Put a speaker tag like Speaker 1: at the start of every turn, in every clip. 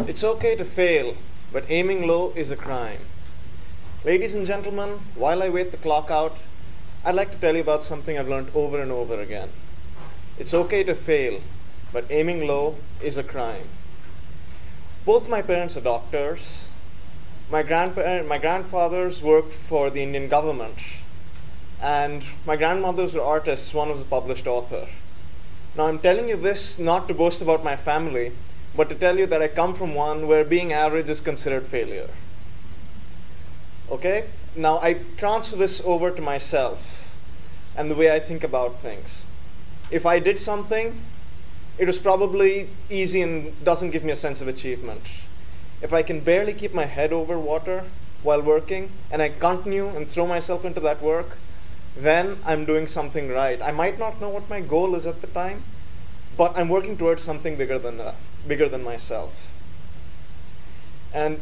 Speaker 1: It's okay to fail, but aiming low is a crime. Ladies and gentlemen, while I wait the clock out, I'd like to tell you about something I've learned over and over again. It's okay to fail, but aiming low is a crime. Both my parents are doctors. My grandfathers worked for the Indian government, and my grandmothers were artists. One was a published author. Now, I'm telling you this not to boast about my family, but to tell you that I come from one where being average is considered failure. Okay? Now, I transfer this over to myself and the way I think about things. If I did something, it was probably easy and doesn't give me a sense of achievement. If I can barely keep my head over water while working, and I continue and throw myself into that work, then I'm doing something right. I might not know what my goal is at the time, but I'm working towards something bigger than that, bigger than myself. And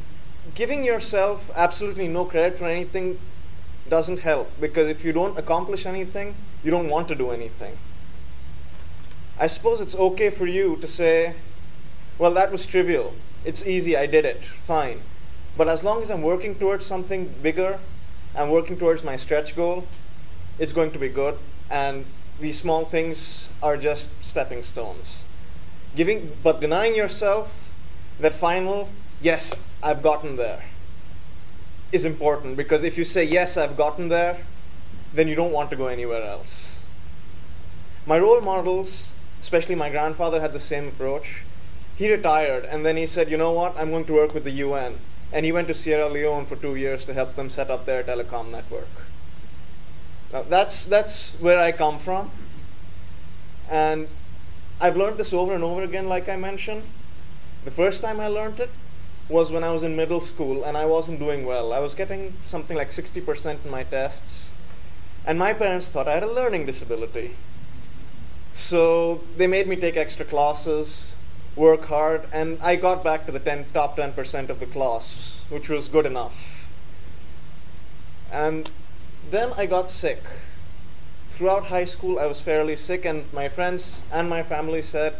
Speaker 1: giving yourself absolutely no credit for anything doesn't help, because if you don't accomplish anything, you don't want to do anything. I suppose it's okay for you to say, well, that was trivial. It's easy, I did it, fine. But as long as I'm working towards something bigger, I'm working towards my stretch goal, it's going to be good. And these small things are just stepping stones. But denying yourself that final, yes, I've gotten there, is important. Because if you say, yes, I've gotten there, then you don't want to go anywhere else. My role models, especially my grandfather, had the same approach. He retired, and then he said, you know what, I'm going to work with the UN. And he went to Sierra Leone for 2 years to help them set up their telecom network. Now, that's where I come from. And I've learned this over and over again, like I mentioned. The first time I learned it was when I was in middle school, and I wasn't doing well. I was getting something like 60% in my tests. And my parents thought I had a learning disability. So they made me take extra classes, work hard, and I got back to the top 10% of the class, which was good enough. And then I got sick. Throughout high school, I was fairly sick, and my friends and my family said,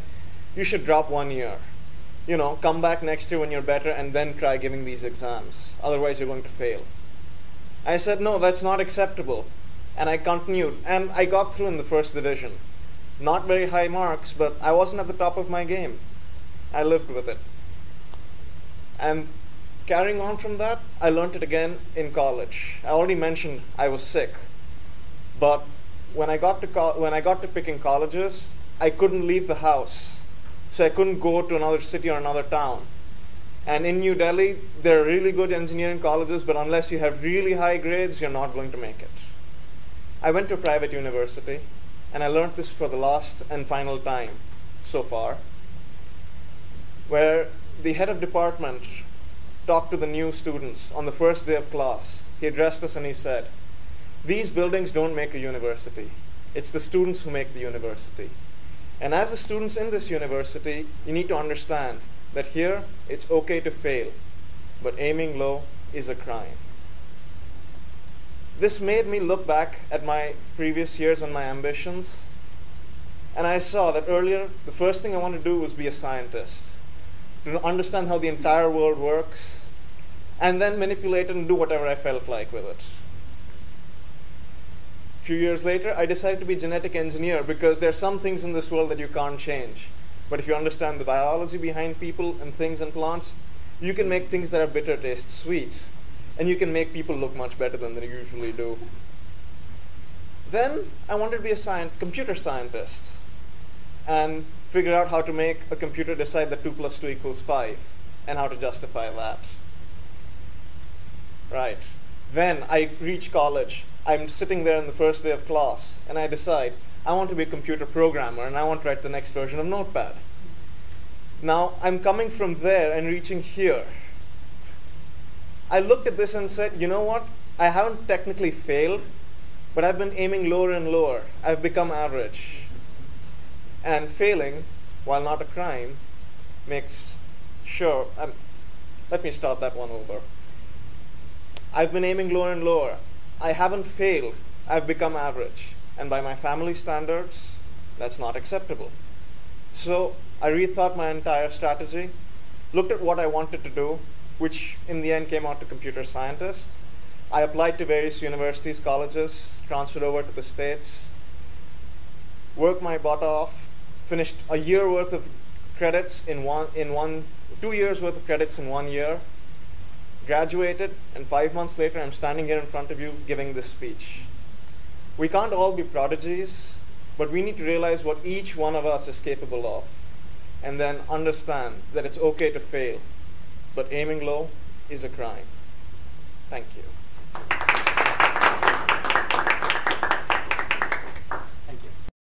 Speaker 1: you should drop 1 year. You know, come back next year when you're better and then try giving these exams. Otherwise, you're going to fail. I said, no, that's not acceptable. And I continued, and I got through in the first division. Not very high marks, but I wasn't at the top of my game. I lived with it. And carrying on from that, I learned it again in college. I already mentioned I was sick. But when I got to picking colleges, I couldn't leave the house. So I couldn't go to another city or another town. And in New Delhi, there are really good engineering colleges, but unless you have really high grades, you're not going to make it. I went to a private university, and I learned this for the last and final time so far, where the head of department talked to the new students on the first day of class. He addressed us and he said, these buildings don't make a university. It's the students who make the university. And as the students in this university, you need to understand that here it's okay to fail, but aiming low is a crime. This made me look back at my previous years and my ambitions, and I saw that earlier the first thing I wanted to do was be a scientist, to understand how the entire world works, and then manipulate it and do whatever I felt like with it. A few years later, I decided to be a genetic engineer because there are some things in this world that you can't change. But if you understand the biology behind people and things and plants, you can make things that are bitter taste sweet. And you can make people look much better than they usually do. Then I wanted to be a computer scientist and figure out how to make a computer decide that 2 + 2 = 5 and how to justify that. Right. Then I reach college. I'm sitting there in the first day of class, and I decide I want to be a computer programmer, and I want to write the next version of Notepad. Now, I'm coming from there and reaching here. I looked at this and said, you know what? I haven't technically failed, but I've been aiming lower and lower. I've become average. And failing, while not a crime, makes sure... let me start that one over. I've been aiming lower and lower. I haven't failed. I've become average. And by my family standards, that's not acceptable. So I rethought my entire strategy, looked at what I wanted to do, which in the end came out to computer scientist. I applied to various universities, colleges, transferred over to the States, worked my butt off, finished a year worth of credits in 2 years worth of credits in 1 year, graduated, and 5 months later I'm standing here in front of you giving this speech. We can't all be prodigies, but we need to realize what each one of us is capable of, and then understand that it's okay to fail, but aiming low is a crime. Thank you.